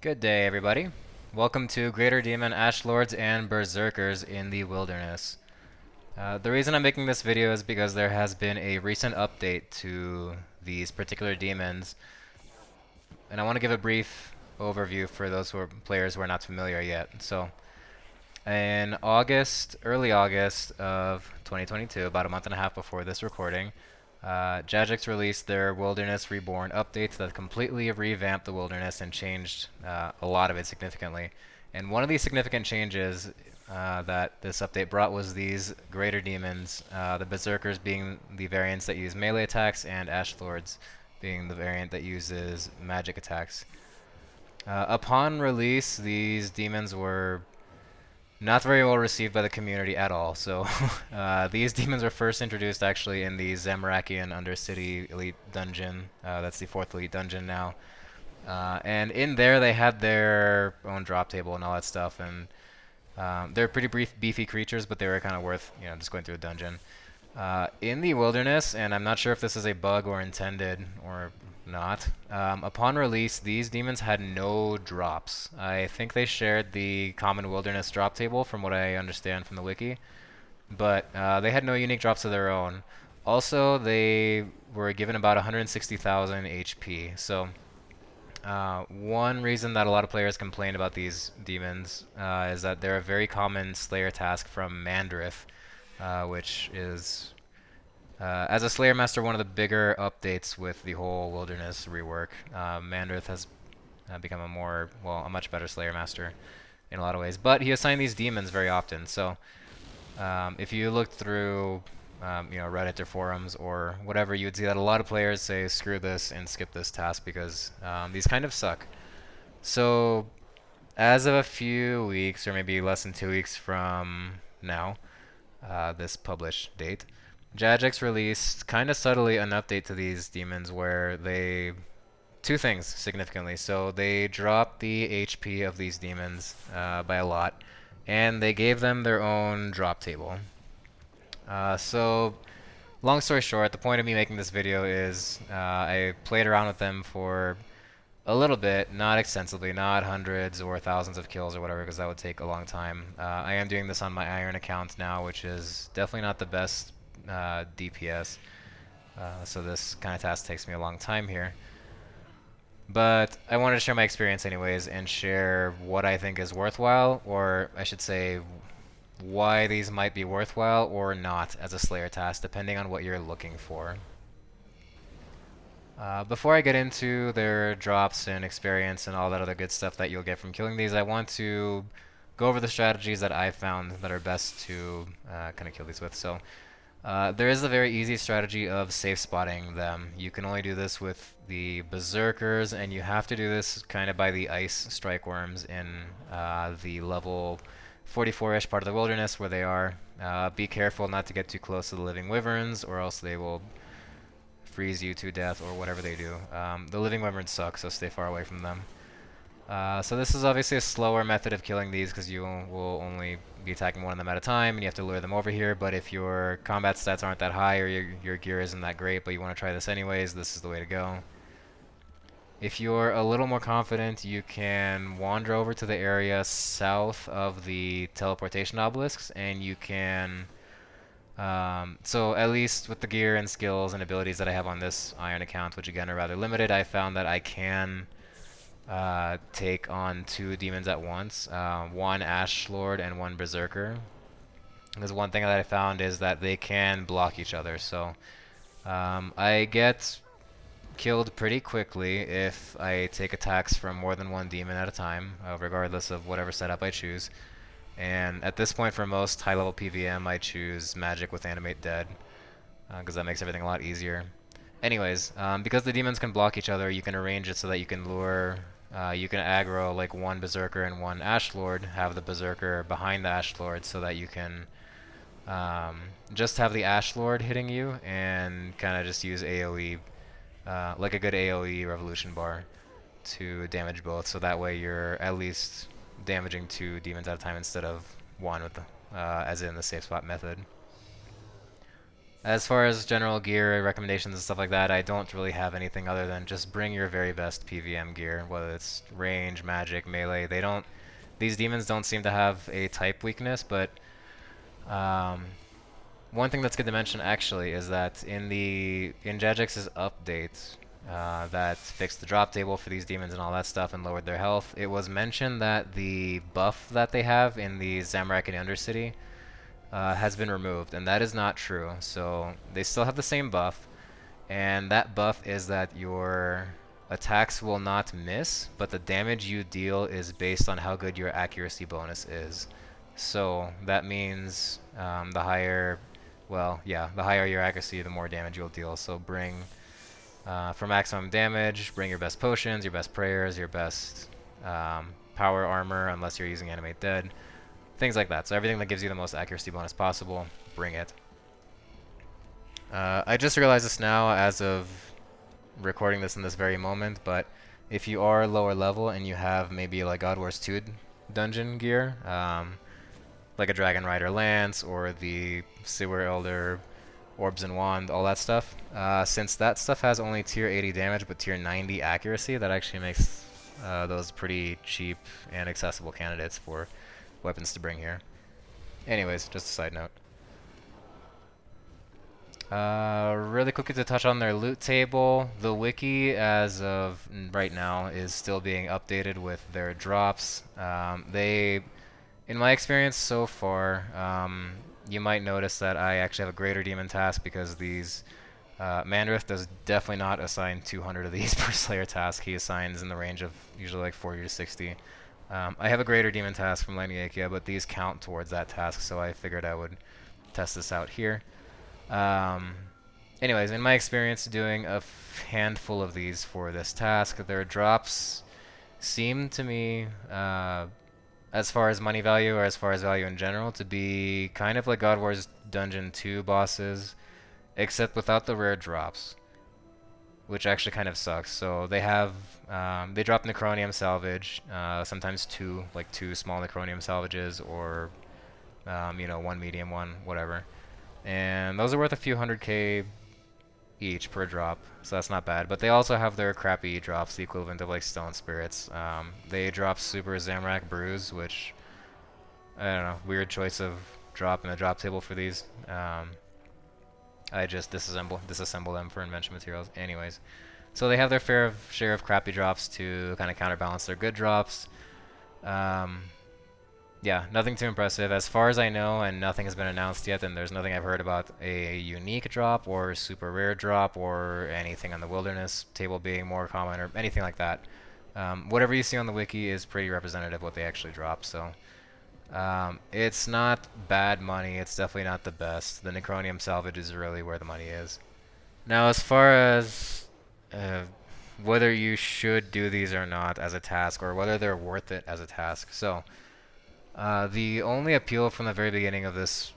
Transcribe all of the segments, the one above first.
Good day, everybody. Welcome to Greater Demon Ashlords and Berserkers in the Wilderness. The reason I'm making this video is because there has been a recent update to these particular demons, and I want to give a brief overview for those players who are not familiar yet. So, in August, early August of 2022, about a month and a half before this recording, Jagex released their Wilderness Reborn update that completely revamped the Wilderness and changed a lot of it significantly. And one of these significant changes that this update brought was these Greater Demons, the Berserkers being the variants that use melee attacks, and Ashlords being the variant that uses magic attacks. Upon release, these demons were not very well received by the community at all. So these demons were first introduced actually in the Zamorakian Undercity Elite Dungeon. That's the 4th Elite Dungeon now. And in there they had their own drop table and all that stuff. And they're pretty beefy creatures, but they were kind of worth just going through a dungeon. In the wilderness, and I'm not sure if this is a bug or intended or not, upon release, these demons had no drops. I think they shared the common wilderness drop table from what I understand from the wiki, but they had no unique drops of their own. Also, they were given about 160,000 HP, so one reason that a lot of players complain about these demons is that they're a very common Slayer task from Mandrith, which is, as a Slayer Master, one of the bigger updates with the whole Wilderness rework. Mandrith has become a much better Slayer Master in a lot of ways, but he assigned these demons very often. So if you look through, Reddit or forums or whatever, you would see that a lot of players say screw this and skip this task because these kind of suck. So as of a few weeks, or maybe less than 2 weeks from now, this published date, Jagex released kind of subtly an update to these demons where two things significantly. So they dropped the HP of these demons by a lot, and they gave them their own drop table. So long story short, the point of me making this video is I played around with them for a little bit, not extensively, not hundreds or thousands of kills or whatever, because that would take a long time. I am doing this on my Iron account now, which is definitely not the best DPS, so this kind of task takes me a long time here. But I wanted to share my experience anyways and share what I think is worthwhile, or I should say why these might be worthwhile or not as a Slayer task, depending on what you're looking for. Before I get into their drops and experience and all that other good stuff that you'll get from killing these, I want to go over the strategies that I found that are best to kind of kill these with. So there is a very easy strategy of safe spotting them. You can only do this with the Berserkers, and you have to do this kind of by the ice strike worms in the level 44-ish part of the wilderness where they are. Be careful not to get too close to the living wyverns, or else they will freeze you to death or whatever they do. The living wyverns suck, so stay far away from them. So this is obviously a slower method of killing these because you will only be attacking one of them at a time, and you have to lure them over here. But if your combat stats aren't that high or your gear isn't that great, but you want to try this anyways, this is the way to go. If you're a little more confident, you can wander over to the area south of the teleportation obelisks, and you can so at least with the gear and skills and abilities that I have on this Iron account, which again are rather limited, I found that I can take on 2 demons at once, one Ashlord and one Berserker. Because one thing that I found is that they can block each other, so I get killed pretty quickly if I take attacks from more than one demon at a time, regardless of whatever setup I choose. And at this point, for most high-level PVM, I choose Magic with Animate Dead, because that makes everything a lot easier. Anyways, because the demons can block each other, you can arrange it so that you can lure, you can aggro like one Berserker and one Ashlord, have the Berserker behind the Ashlord so that you can just have the Ashlord hitting you and kind of just use AoE, like a good AoE Revolution bar to damage both, so that way you're at least damaging 2 demons at a time instead of one with the, as in the safe spot method. As far as general gear recommendations and stuff like that, I don't really have anything other than just bring your very best PVM gear, whether it's range, magic, melee. They don't. These demons don't seem to have a type weakness, but um, one thing that's good to mention actually is that in Jajex's update that fixed the drop table for these demons and all that stuff and lowered their health, it was mentioned that the buff that they have in the Zamorak and Undercity has been removed, and that is not true. So they still have the same buff, and that buff is that your attacks will not miss, but the damage you deal is based on how good your accuracy bonus is. So that means the higher, well, yeah, the higher your accuracy, the more damage you'll deal. So bring, for maximum damage, bring your best potions, your best prayers, your best power armor, unless you're using Animate Dead. Things like that. So everything that gives you the most accuracy bonus possible, bring it. I just realized this now as of recording this in this very moment, but if you are lower level and you have maybe like God Wars 2 dungeon gear, like a Dragon Rider Lance or the Sewer Elder Orbs and Wand, all that stuff, since that stuff has only tier 80 damage but tier 90 accuracy, that actually makes those pretty cheap and accessible candidates for weapons to bring here. Anyways, just a side note. Really quickly to touch on their loot table, the wiki as of right now is still being updated with their drops. In my experience so far, you might notice that I actually have a greater demon task because these Mandrith does definitely not assign 200 of these per Slayer task. He assigns in the range of usually like 40 to 60. I have a greater demon task from Laniakia, but these count towards that task, so I figured I would test this out here. Anyways, in my experience doing a handful of these for this task, their drops seem to me, as far as money value or as far as value in general, to be kind of like God Wars Dungeon 2 bosses, except without the rare drops, which actually kind of sucks. So they have, they drop Necronium salvage, sometimes two small Necronium salvages, or, you know, one medium one, whatever. And those are worth a few 100k each per drop, so that's not bad. But they also have their crappy drops, the equivalent of like Stone Spirits. They drop Super Zamorak Bruise, which, I don't know, weird choice of drop in the drop table for these. I just disassemble them for invention materials. Anyways, so they have their fair share of crappy drops to kind of counterbalance their good drops. Yeah, nothing too impressive. As far as I know, and nothing has been announced yet, and there's nothing I've heard about a unique drop or super rare drop or anything on the wilderness table being more common or anything like that. Whatever you see on the wiki is pretty representative of what they actually drop, so it's not bad money. It's definitely not the best. The Necronium salvage is really where the money is. Now, as far as whether you should do these or not as a task, or whether they're worth it as a task, so the only appeal from the very beginning of this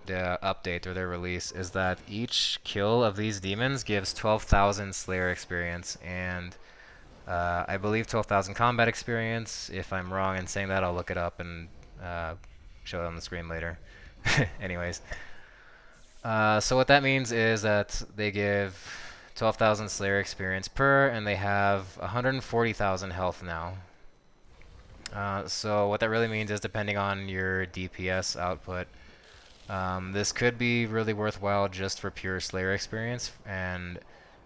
update or their release is that each kill of these demons gives 12,000 Slayer experience and I believe 12,000 combat experience. If I'm wrong in saying that, I'll look it up and show it on the screen later. Anyways, so what that means is that they give 12,000 Slayer experience per, and they have 140,000 health now. So what that really means is, depending on your DPS output, this could be really worthwhile just for pure Slayer experience. And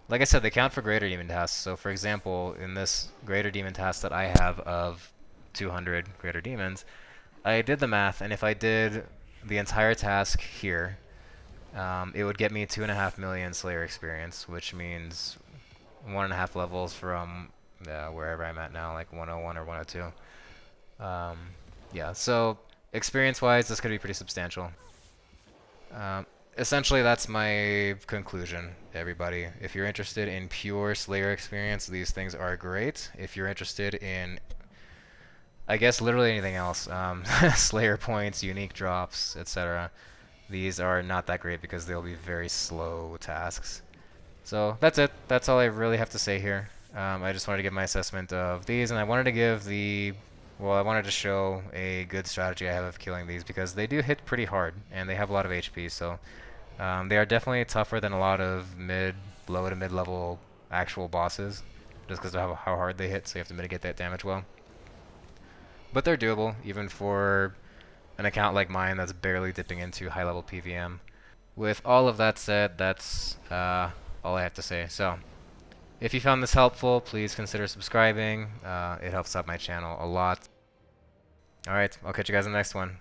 like I said, they count for greater demon tasks. So for example, in this greater demon task that I have of 200 greater demons, I did the math, and if I did the entire task here, it would get me 2.5 million Slayer experience, which means 1.5 levels from wherever I'm at now, like 101 or 102. Yeah, so experience-wise, this could be pretty substantial. Essentially, that's my conclusion, everybody. If you're interested in pure Slayer experience, these things are great. If you're interested in, I guess, literally anything else, Slayer points, unique drops, etc., these are not that great because they'll be very slow tasks. So that's it. That's all I really have to say here. I just wanted to give my assessment of these, and I wanted to give I wanted to show a good strategy I have of killing these because they do hit pretty hard and they have a lot of HP, so They are definitely tougher than a lot of low to mid-level actual bosses, just because of how hard they hit, so you have to mitigate that damage well. But they're doable, even for an account like mine that's barely dipping into high-level PVM. With all of that said, that's all I have to say. So, if you found this helpful, please consider subscribing. It helps out my channel a lot. Alright, I'll catch you guys in the next one.